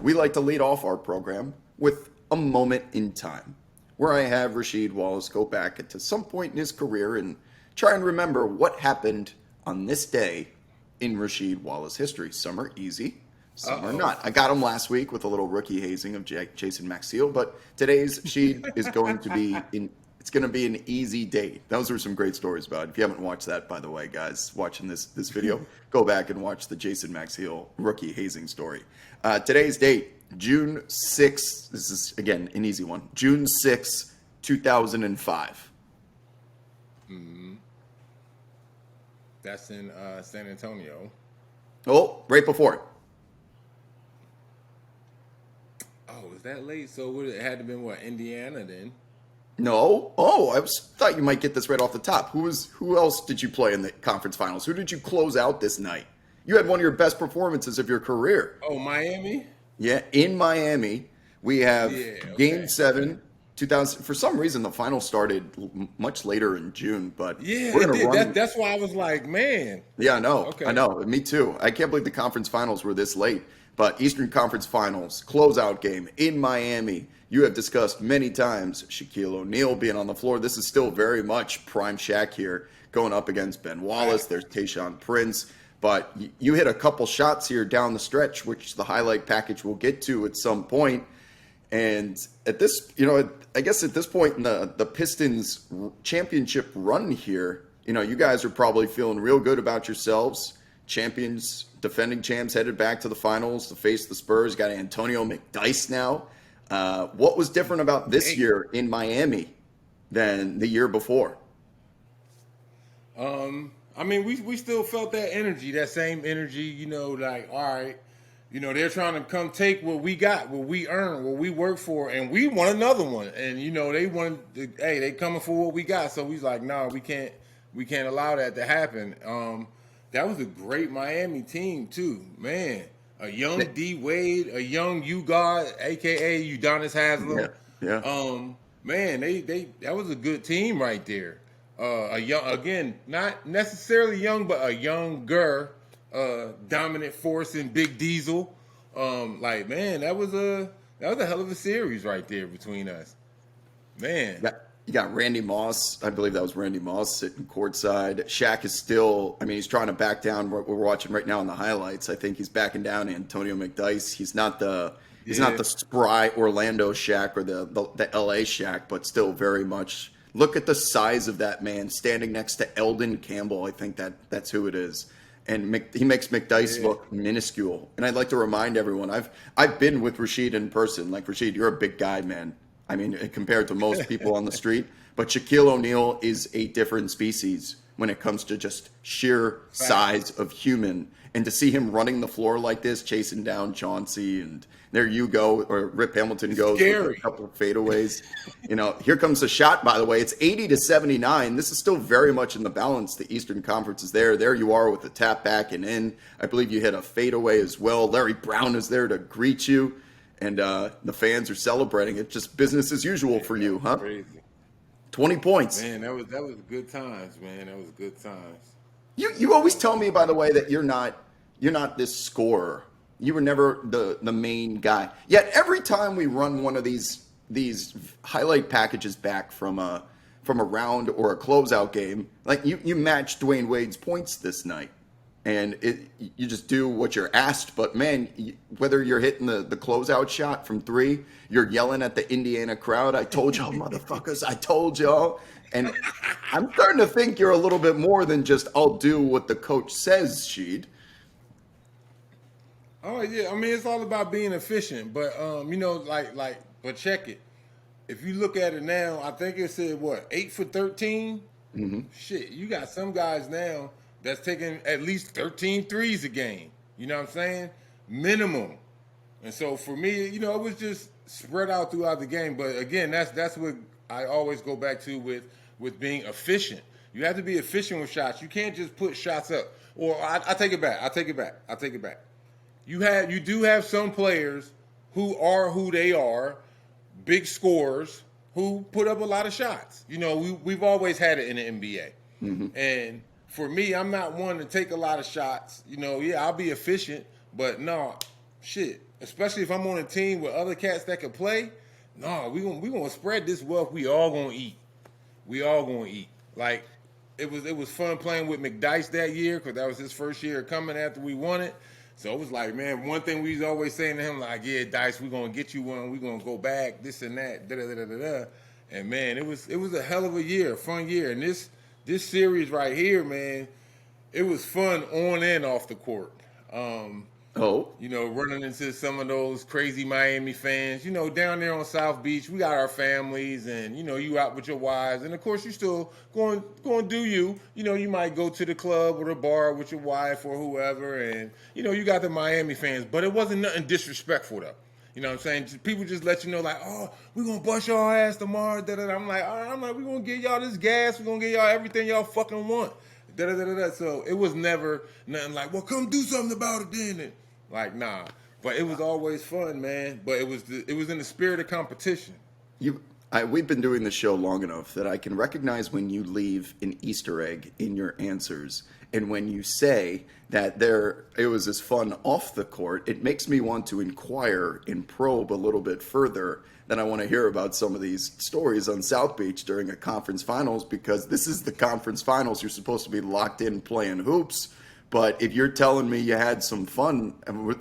we like to lead off our program with a moment in time, where I have Rasheed Wallace go back to some point in his career and try and remember what happened on this day in Rasheed Wallace history. Some are easy, some are not. I got him last week with a little rookie hazing of Jason Maxiell, but today's sheet is going to be it's going to be an easy day. Those were some great stories about it. If you haven't watched that, by the way, guys, watching this video, go back and watch the Jason Maxiell rookie hazing story. Today's date, June 6th. This is, again, an easy one. June 6th, 2005. Mm-hmm. That's in San Antonio. Oh, right before it. Oh, is that late? So it had to have been, what, Indiana then? No. Oh, thought you might get this right off the top. Who else did you play in the conference finals? Who did you close out this night? You had one of your best performances of your career. Oh, Miami? Yeah, in Miami. We have Game 7, 2000. For some reason, the final started much later in June, but we're gonna run. That's why I was like, man. Yeah, I know. Okay. I know. Me too. I can't believe the conference finals were this late. But Eastern Conference Finals, closeout game in Miami. You have discussed many times Shaquille O'Neal being on the floor. This is still very much prime Shaq here going up against Ben Wallace. There's Tayshaun Prince. But you hit a couple shots here down the stretch, which the highlight package will get to at some point. And at this, I guess at this point in the Pistons championship run here, you guys are probably feeling real good about yourselves. Champions, defending champs headed back to the finals to face the Spurs. Got Antonio McDyess now. What was different about this year in Miami than the year before? I mean, we still felt that energy, that same energy, like, all right, they're trying to come take what we got, what we earned, what we worked for, and we want another one. And, they wanted, they coming for what we got. So we like, no, we can't allow that to happen. That was a great Miami team too, man. A young D Wade, a young God, aka Udonis Haslem. Yeah. Man, that was a good team right there. A young, again, not necessarily young, but a younger, dominant force in Big Diesel. Man, that was a hell of a series right there between us, man. Yeah. You got Randy Moss. I believe that was Randy Moss sitting courtside. Shaq is still, he's trying to back down what we're watching right now in the highlights. I think he's backing down Antonio McDyess. He's not the spry Orlando Shaq or the LA Shaq, but still very much. Look at the size of that man standing next to Eldon Campbell. I think that's who it is. And he makes McDyess look minuscule. And I'd like to remind everyone, I've been with Rasheed in person. Like, Rasheed, you're a big guy, man. Compared to most people on the street. But Shaquille O'Neal is a different species when it comes to just sheer size of human. And to see him running the floor like this, chasing down Chauncey, and there you go, or Rip Hamilton goes with a couple of fadeaways. Here comes the shot, by the way. It's 80-79. This is still very much in the balance. The Eastern Conference is there. There you are with the tap back and in. I believe you hit a fadeaway as well. Larry Brown is there to greet you. And the fans are celebrating. It's just business as usual for you, huh? Crazy. 20 points. Man, that was good times, man. That was good times. You always tell me, by the way, that you're not this scorer. You were never the main guy. Yet every time we run one of these highlight packages back from a round or a closeout game, like you matched Dwayne Wade's points this night. And you just do what you're asked. But, man, whether you're hitting the closeout shot from 3, you're yelling at the Indiana crowd, I told y'all, motherfuckers, I told y'all. And I'm starting to think you're a little bit more than just I'll do what the coach says, Sheed. Oh, yeah. It's all about being efficient. But, but check it. If you look at it now, I think it said, 8 for 13? Mm-hmm. Shit, you got some guys now that's taking at least 13 threes a game. You know what I'm saying? Minimum. And so for me, it was just spread out throughout the game. But again, that's what I always go back to with being efficient. You have to be efficient with shots. You can't just put shots up. Or I take it back. You do have some players who are who they are, big scorers, who put up a lot of shots. We've always had it in the NBA. Mm-hmm. And for me, I'm not one to take a lot of shots. I'll be efficient, but no, shit, especially if I'm on a team with other cats that can play, no, we gonna spread this wealth. We all gonna eat. We all gonna eat. Like it was fun playing with McDice that year because that was his first year coming after we won it. So it was like, man, one thing we was always saying to him, like, yeah, Dice, we're gonna get you one, we're gonna go back, this and that, da da da da da. And man, it was a hell of a year, a fun year. And this series right here, man, it was fun on and off the court. Running into some of those crazy Miami fans, down there on South Beach, we got our families, and you out with your wives, and of course you still going to do you. You might go to the club or the bar with your wife or whoever, and you got the Miami fans, but it wasn't nothing disrespectful though. You know what I'm saying? People just let you know, like, oh, we're going to bust y'all ass tomorrow. Da, da, da. I'm like, all right, we're going to give y'all this gas. We're going to give y'all everything y'all fucking want. Da, da, da, da, da. So it was never nothing like, well, come do something about it then. Like, nah. But it was always fun, man. But it was in the spirit of competition. We've been doing the show long enough that I can recognize when you leave an Easter egg in your answers. And when you say that it was as fun off the court, it makes me want to inquire and probe a little bit further. Then I want to hear about some of these stories on South Beach during a conference finals, because this is the conference finals. You're supposed to be locked in playing hoops. But if you're telling me you had some fun,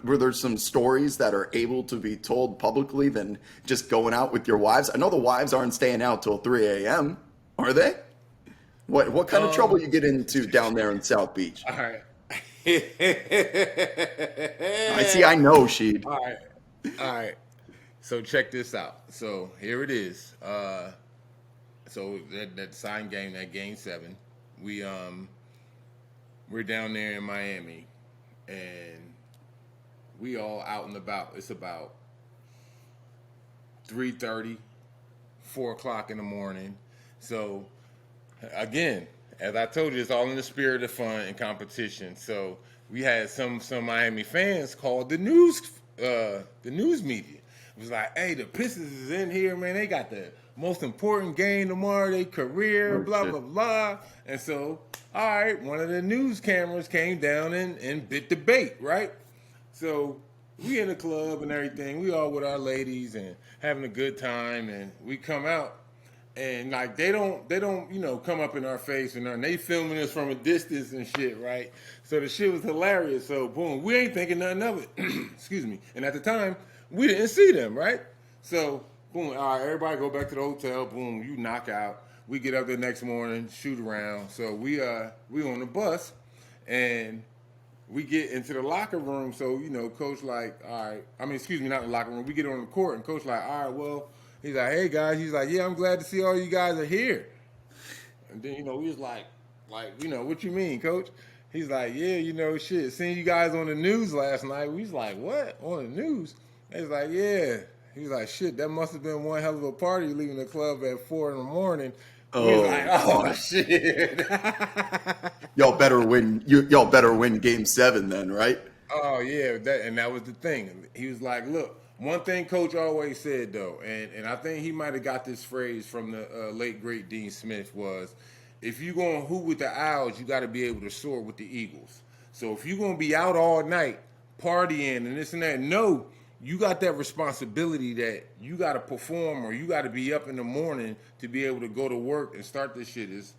were there some stories that are able to be told publicly than just going out with your wives? I know the wives aren't staying out till 3 a.m., are they? What kind of trouble you get into down there in South Beach? All right. I know, Sheed. All right. So check this out. So here it is. So that sign game, that game 7, we're down there in Miami, and we all out and about. It's about 3:30, 4 o'clock in the morning. So again, as I told you, it's all in the spirit of fun and competition. So we had some Miami fans called the news media. It was like, hey, the Pistons is in here, man. They got the most important game tomorrow, their career, blah, blah, blah. And so, all right, one of the news cameras came down and bit the bait, right? So we in the club and everything. We all with our ladies and having a good time. And we come out. And like they don't come up in our face and nothing. They filming us from a distance and shit, right? So the shit was hilarious. So boom, we ain't thinking nothing of it. Excuse me. And at the time, we didn't see them, right? So boom, all right, everybody go back to the hotel. Boom, you knock out. We get up the next morning, shoot around. So we on the bus, and we get into the locker room. So coach like, all right. I mean, excuse me, not the locker room. We get on the court, and coach like, all right, well. He's like, hey, guys. He's like, yeah, I'm glad to see all you guys are here. And then, we was like, what you mean, coach? He's like, yeah, shit, seeing you guys on the news last night. We was like, what? On the news? He's like, yeah. He's like, shit, that must have been one hell of a party leaving the club at 4 in the morning. Oh, like, oh shit. Y'all better win game 7 then, right? Oh, yeah. That was the thing. He was like, look. One thing Coach always said, though, and I think he might have got this phrase from the late, great Dean Smith, was, if you're going to hoop with the Owls, you got to be able to soar with the Eagles. So if you're going to be out all night partying and this and that, no, you got that responsibility that you got to perform, or you got to be up in the morning to be able to go to work and start this shit. Is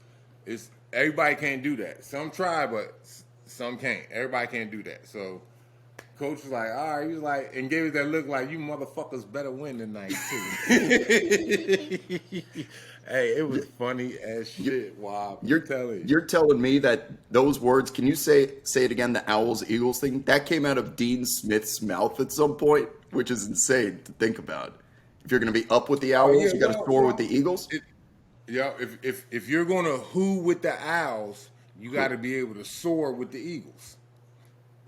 everybody can't do that. Some try, but some can't. Everybody can't do that. So Coach was like, all right, he was like, and gave us that look like, you motherfuckers better win tonight, too. Hey, it was funny as shit. Wow. You're telling me that those words, can you say it again, the Owls, Eagles thing? That came out of Dean Smith's mouth at some point, which is insane to think about. If you're going to be up with the Owls, you got to soar with the Eagles? If you're going to who with the Owls, you got to be able to soar with the Eagles.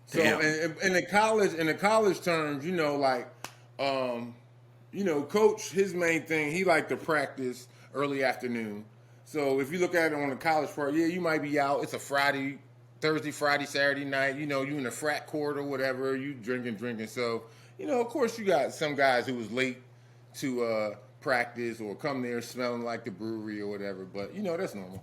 So in the college terms, Coach, his main thing, he liked to practice early afternoon. So if you look at it on the college part, yeah, you might be out. It's a Thursday, Friday, Saturday night. You in the frat court or whatever. You drinking. So, of course you got some guys who was late to practice or come there smelling like the brewery or whatever. But, that's normal.